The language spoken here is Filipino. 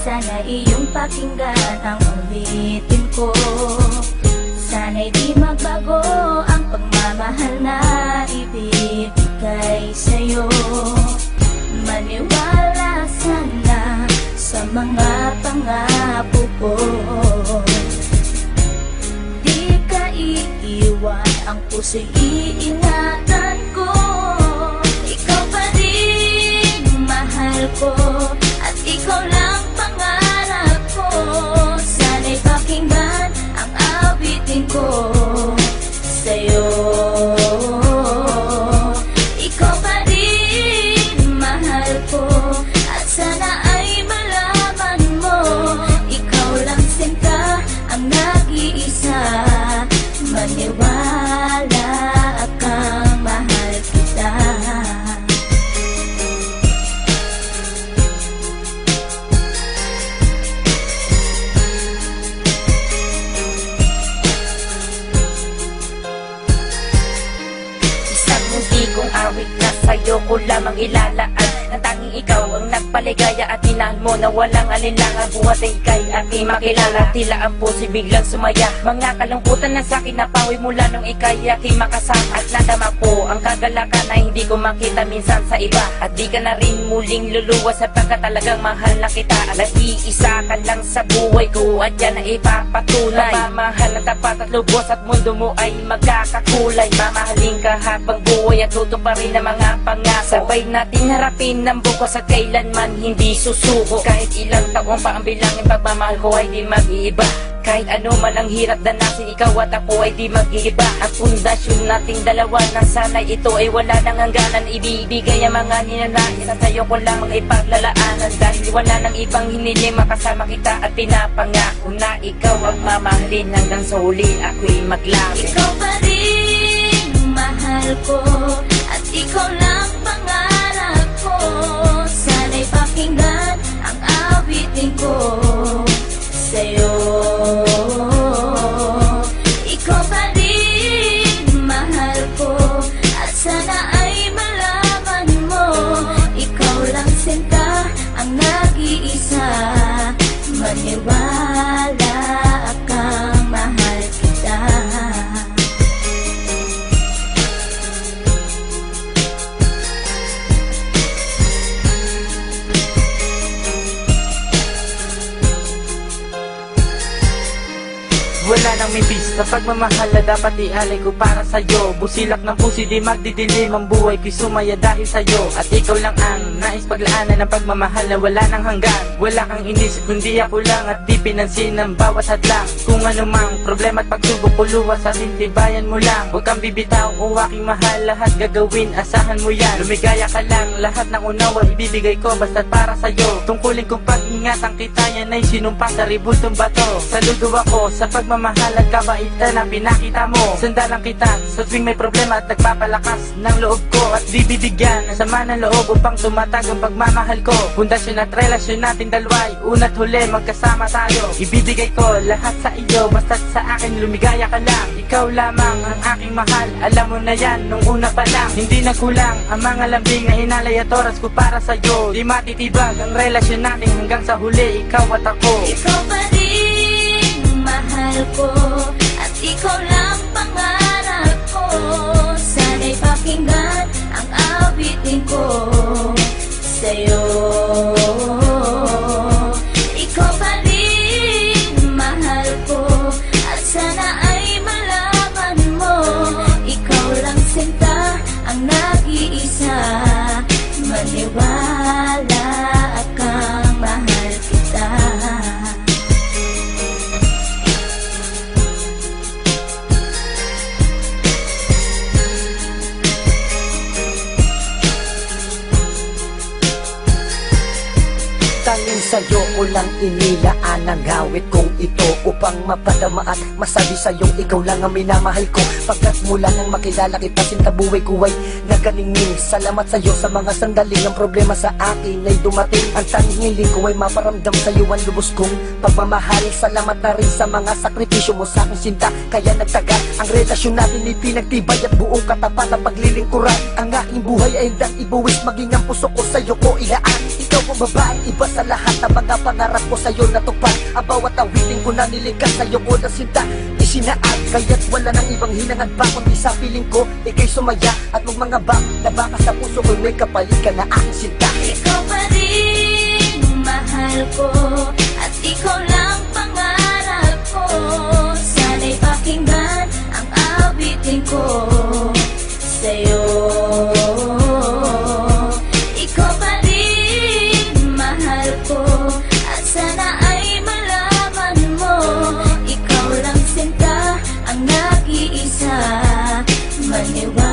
Sana iyong pakinggan ang ulitin ko. Sana'y di magbago ang pagmamahal na ibibigay sa'yo. Maniwala sana sa mga pangako ko. Di ka iiwan, ang puso'y iingatan ko. Ikaw pa rin mahal ko, at ikaw lang pangarap ko. Sana'y pakinggan ang awitin ko sa'yo. Ikaw pa rin mahal ko, at sana ay malaman mo, ikaw lang sinta ang nag-iisa. Maniwala kang mahal kita. Isang hindi kong awit na sa'yo ko lamang ilalaan. Ang tanging ikaw ang nagpaligaya at tinahal mo na walang alinlangan. Buhat ay ika'y aking makilala. Tila ang puso'y biglang sumaya. Mga kalungkutan na sa'kin napawi mula nung ika'y aking makasama. At nadama ko ang kagalakan na hindi ko makita minsan sa iba. At di ka na rin muling luluwas sapagkat talagang mahal na kita. Nag-iisa ka lang sa buhay ko at yan ay ipapatunay. Mamahal na tapat at lubos at mundo mo ay magkakakulay. Mamahalin ka habang buhay at tutuparin ang mga pangako. Sabay natin harapin ng bukas at kailanman hindi susuko. Kahit ilang taong pa ang bilangin, pagmamahal ko ay di mag-iiba. Kahit ano man ang hirap danasin, ikaw at ako ay di mag-iiba. Ang pundasyon nating dalawa na sana'y ito ay wala nang hangganan. Ibibigay ang mga ninanais at sa'yo ko lamang ipaglalaanan. Dahil wala nang ibang hiniling, makasama kita at pinapangako na ikaw ang mamahalin hanggang sa huli ako'y maglabi. Ikaw pa rin mahal ko, at ikaw lang pangarap ko. Sana'y pakinggan ang awitin ko sa'yo. Ikaw pa rin mahal ko, at sana ay malaman mo, ikaw lang sinta ang nag-iisa. Maniwala kang mahal kita. Wala nang mibis sa pagmamahal na dapat ialay ko para sa'yo. Busilak ng puso di magdidilim, ang buhay ko'y sumaya dahil sa'yo. At ikaw lang ang nais paglaanan ng pagmamahal na wala nang hanggan. Wala kang inisip kundi ako lang, at di pinansin ang bawat hadlang. Kung anumang problema at pagsubok ko luwas sa tintibayan mo lang. Huwag kang bibitaw o aking mahal, lahat gagawin, asahan mo yan. Lumigaya ka lang, lahat ng unawa ibibigay ko basta't para sa'yo. Tungkulin kong pag-ingatan kita, yan ay sinumpa sa ribultong bato. Saludo ako sa pagmamahal at kabaitan na pinakita mo. Sandalang kita sa tuwing may problema at nagpapalakas ng loob ko. At di bibigyan ng sama ng loob upang tumatag ang pagmamahal ko. Pundasyon at relasyon nating dalawa'y una't huli magkasama tayo. Ibibigay ko lahat sa iyo basta't sa akin lumigaya ka lang. Ikaw lamang ang aking mahal, alam mo na yan nung una pa lang. Hindi nagkulang ang mga lambing na inalay at oras ko para sa'yo. Di matitibag ang relasyon natin hanggang sa huli, ikaw at ako. Ikaw pa rin mahal ko, at ikaw lang pangarap ko. Sana'y pakinggan ang awitin ko sa'yo. Ikaw pa rin mahal ko, at sana ay malaman mo, ikaw lang sinta ang nag-iisa. Maniwala kang mahal kita. Tanging sa'yo ko lang inilaan ang gawit kong ito, upang mapadama at masabi sa'yong ikaw lang ang minamahal ko. Pagkat mula nang makilala kita, sinta buhay ko ay naganingning. Salamat sa'yo sa mga sandaling ang problema sa akin ay dumating. Ang tanging hiling ko ay maparamdam sa'yo ang lubos kong pagmamahal. Salamat na rin sa mga sakripisyo mo sa aking sinta, kaya nagtagal ang relasyon natin, ipinagtibay at buong katapat ang paglilingkuran. Ang aking buhay ay hindang ibuwis, maging ang puso ko sa'yo ko ilaan. Ikaw mong babaeng iba sa lahat ng mga pangarap ko sa'yo natupad. Ang bawat awiting ko na nilikas sa'yo ko na sinta isinaad, kaya't wala nang ibang hinangad pa kundi sa piling ko ikay sumaya at huwag mga bak na baka sa puso ko may kapalit ka na aking sinta. Ikaw pa rin mahal ko at ikaw lang pangarap ko. Sana'y pakinggan ang awitin ko sa'yo. Ikaw pa rin mahal ko at sana ay malaman mo, ikaw lang sinta ang nag-iisa. Maniwala